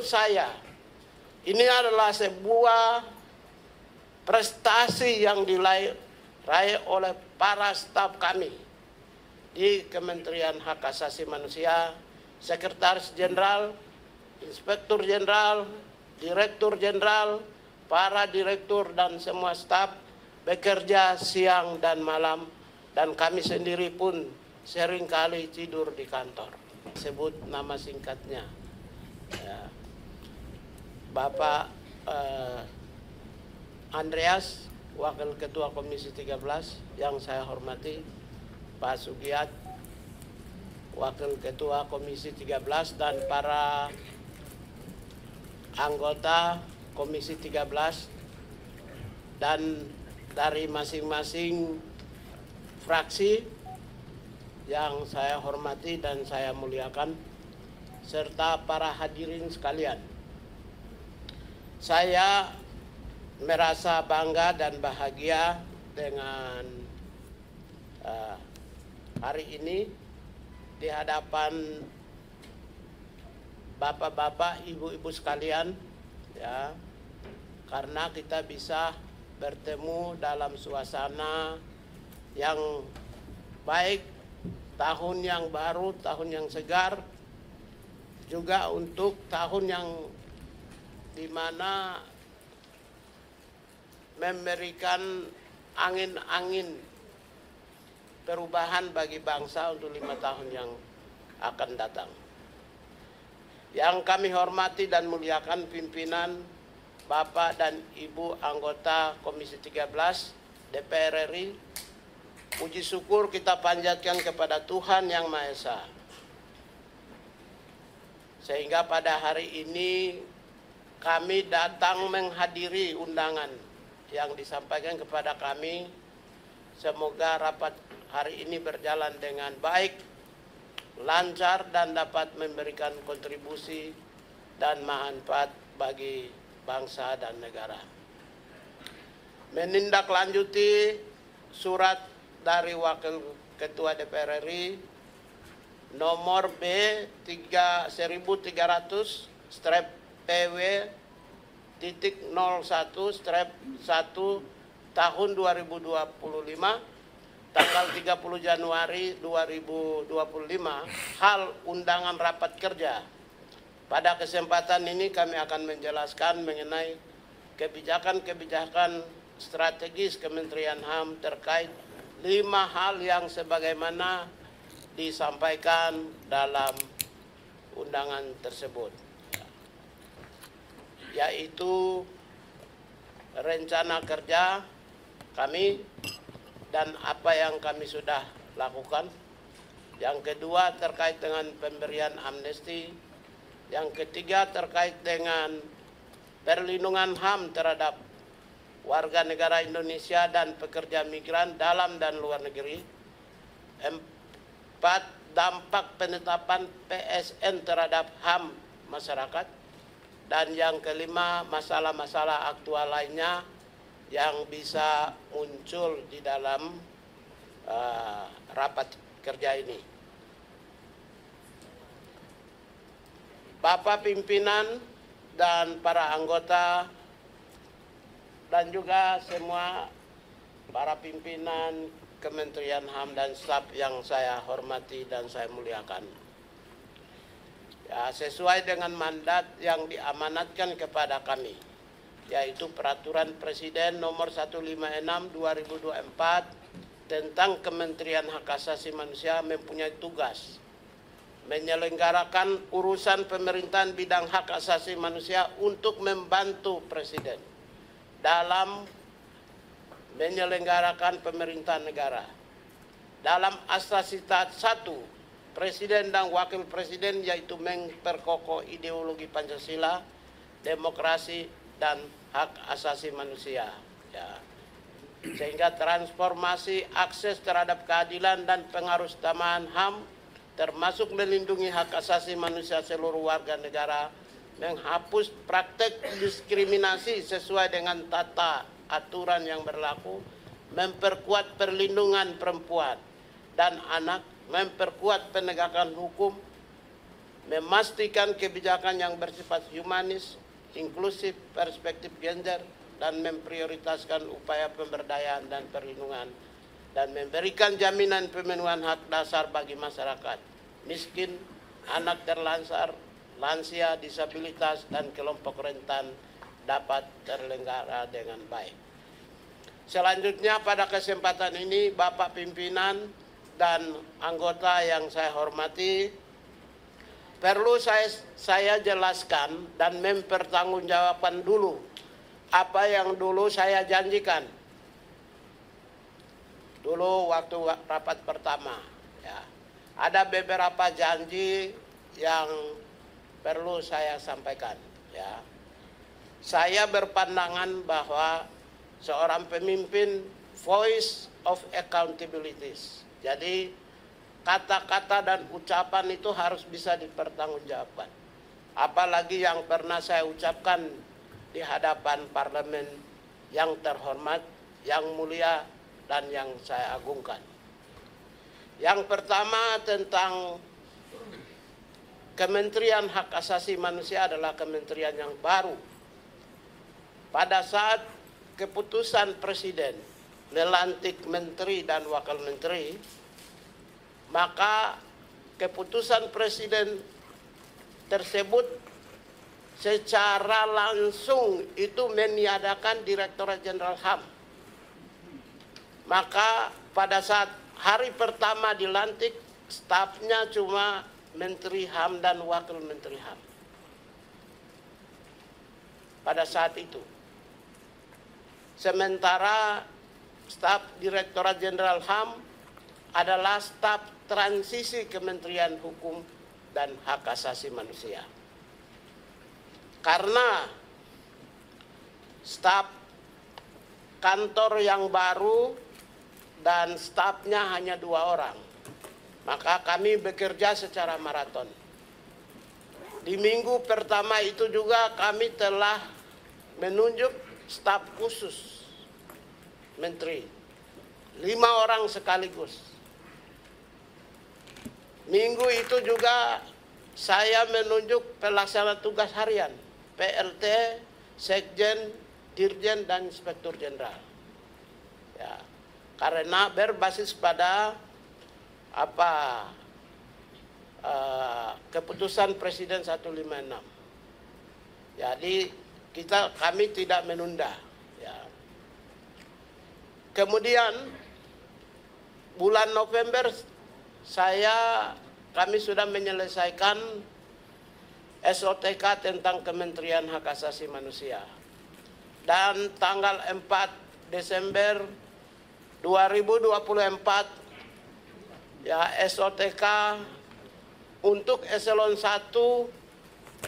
saya, ini adalah sebuah prestasi yang diraih oleh para staf kami di Kementerian Hak Asasi Manusia, Sekretaris Jenderal, Inspektur Jenderal, Direktur Jenderal, para direktur dan semua staf bekerja siang dan malam, dan kami sendiri pun seringkali tidur di kantor. Sebut nama singkatnya, ya. Bapak Andreas, Wakil Ketua Komisi 13 yang saya hormati, Pak Sugiat, Wakil Ketua Komisi 13, dan para anggota Komisi 13 dan dari masing-masing fraksi yang saya hormati dan saya muliakan, serta para hadirin sekalian. Saya merasa bangga dan bahagia dengan hari ini di hadapan bapak-bapak, ibu-ibu sekalian, ya, karena kita bisa bertemu dalam suasana yang baik, tahun yang baru, tahun yang segar, juga untuk tahun yang dimana memberikan angin-angin perubahan bagi bangsa untuk 5 tahun yang akan datang. Yang kami hormati dan muliakan pimpinan, Bapak dan Ibu anggota Komisi 13 DPR RI, puji syukur kita panjatkan kepada Tuhan Yang Maha Esa, sehingga pada hari ini kami datang menghadiri undangan yang disampaikan kepada kami. Semoga rapat hari ini berjalan dengan baik, lancar, dan dapat memberikan kontribusi dan manfaat bagi bangsa dan negara. Menindaklanjuti surat dari Wakil Ketua DPR RI nomor B3/PW.01/1 tahun 2025 tanggal 30 Januari 2025 hal undangan rapat kerja. Pada kesempatan ini kami akan menjelaskan mengenai kebijakan-kebijakan strategis Kementerian HAM terkait 5 hal yang sebagaimana disampaikan dalam undangan tersebut, yaitu rencana kerja kami dan apa yang kami sudah lakukan. Yang kedua terkait dengan pemberian amnesti. Yang ketiga terkait dengan perlindungan HAM terhadap warga negara Indonesia dan pekerja migran dalam dan luar negeri. 4, dampak penetapan PSN terhadap HAM masyarakat. Dan yang kelima, masalah-masalah aktual lainnya yang bisa muncul di dalam rapat kerja ini. Bapak pimpinan dan para anggota dan juga semua para pimpinan Kementerian HAM dan staf yang saya hormati dan saya muliakan. Ya, sesuai dengan mandat yang diamanatkan kepada kami, yaitu Peraturan Presiden nomor 156/2024 tentang Kementerian Hak Asasi Manusia mempunyai tugas menyelenggarakan urusan pemerintahan bidang hak asasi manusia untuk membantu Presiden dalam menyelenggarakan pemerintahan negara. Dalam asasitat 1, Presiden dan Wakil Presiden yaitu memperkokoh ideologi Pancasila, demokrasi, dan hak asasi manusia. Ya. Sehingga transformasi akses terhadap keadilan dan pengharusutamaan HAM termasuk melindungi hak asasi manusia seluruh warga negara, menghapus praktek diskriminasi sesuai dengan tata aturan yang berlaku, memperkuat perlindungan perempuan dan anak, memperkuat penegakan hukum, memastikan kebijakan yang bersifat humanis, inklusif, perspektif gender, dan memprioritaskan upaya pemberdayaan dan perlindungan, dan memberikan jaminan pemenuhan hak dasar bagi masyarakat miskin, anak terlantar, lansia, disabilitas, dan kelompok rentan dapat terlenggara dengan baik. Selanjutnya pada kesempatan ini Bapak Pimpinan dan anggota yang saya hormati, perlu saya jelaskan dan mempertanggungjawabkan dulu apa yang dulu saya janjikan. Dulu waktu rapat pertama, ya, ada beberapa janji yang perlu saya sampaikan. Ya. Saya berpandangan bahwa seorang pemimpin voice of accountabilities. Jadi kata-kata dan ucapan itu harus bisa dipertanggungjawabkan. Apalagi yang pernah saya ucapkan di hadapan parlemen yang terhormat, yang mulia, dan yang saya agungkan. Yang pertama tentang Kementerian Hak Asasi Manusia adalah kementerian yang baru. Pada saat keputusan Presiden melantik menteri dan wakil menteri, maka keputusan Presiden tersebut secara langsung itu meniadakan Direktorat Jenderal HAM. Maka pada saat hari pertama dilantik, stafnya cuma Menteri HAM dan Wakil Menteri HAM. Pada saat itu. Sementara staf Direktorat Jenderal HAM adalah staf transisi Kementerian Hukum dan Hak Asasi Manusia. Karena staf kantor yang baru dan stafnya hanya 2 orang, maka kami bekerja secara maraton. Di minggu pertama itu juga kami telah menunjuk staf khusus menteri, 5 orang sekaligus. Minggu itu juga saya menunjuk pelaksana tugas harian, PLT, Sekjen, Dirjen, dan Inspektur Jenderal. Ya, karena berbasis pada keputusan Presiden 156. Jadi kami tidak menunda. Ya. Kemudian bulan November kami sudah menyelesaikan SOTK tentang Kementerian Hak Asasi Manusia. Dan tanggal 4 Desember 2024 ya SOTK untuk eselon 1,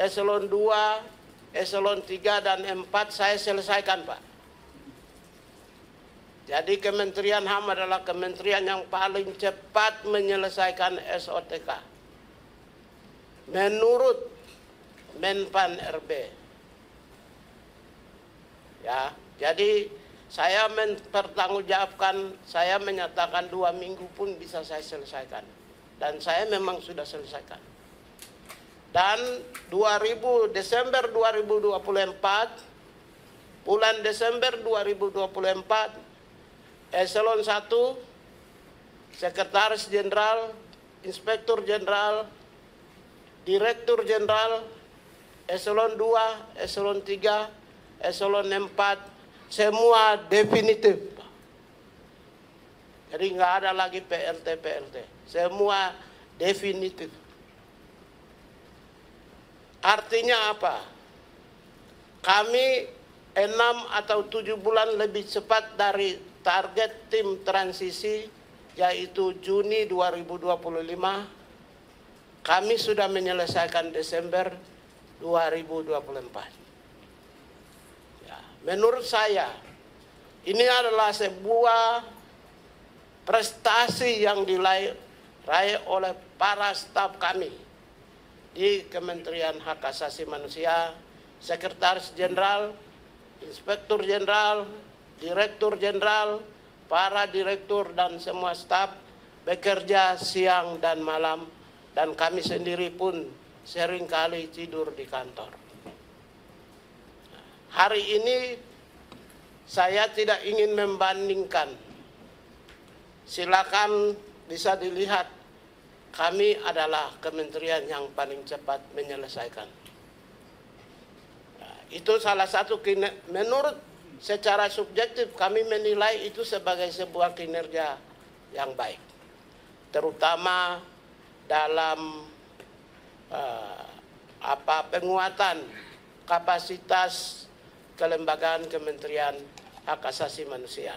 eselon 2, eselon 3 dan 4 saya selesaikan, Pak. Jadi Kementerian HAM adalah kementerian yang paling cepat menyelesaikan SOTK. Menurut Menpan RB. Ya, jadi saya mempertanggungjawabkan, saya menyatakan 2 minggu pun bisa saya selesaikan. Dan saya memang sudah selesaikan. Dan Desember 2024, bulan Desember 2024, Eselon 1, Sekretaris Jenderal, Inspektur Jenderal, Direktur Jenderal, Eselon 2, Eselon 3, Eselon 4, semua definitif. Jadi nggak ada lagi PLT, semua definitif. Artinya apa? Kami 6 atau 7 bulan lebih cepat dari target tim transisi, yaitu Juni 2025, kami sudah menyelesaikan Desember 2024. Ya, menurut saya, ini adalah sebuah prestasi yang diraih oleh para staf kami di Kementerian Hak Asasi Manusia, Sekretaris Jenderal, Inspektur Jenderal, Direktur Jenderal, para direktur dan semua staf bekerja siang dan malam, dan kami sendiri pun seringkali tidur di kantor. Hari ini saya tidak ingin membandingkan. Silakan bisa dilihat, kami adalah kementerian yang paling cepat menyelesaikan. Itu salah satu, menurut secara subjektif kami menilai itu sebagai sebuah kinerja yang baik. Terutama dalam penguatan kapasitas kelembagaan Kementerian Hak Asasi Manusia.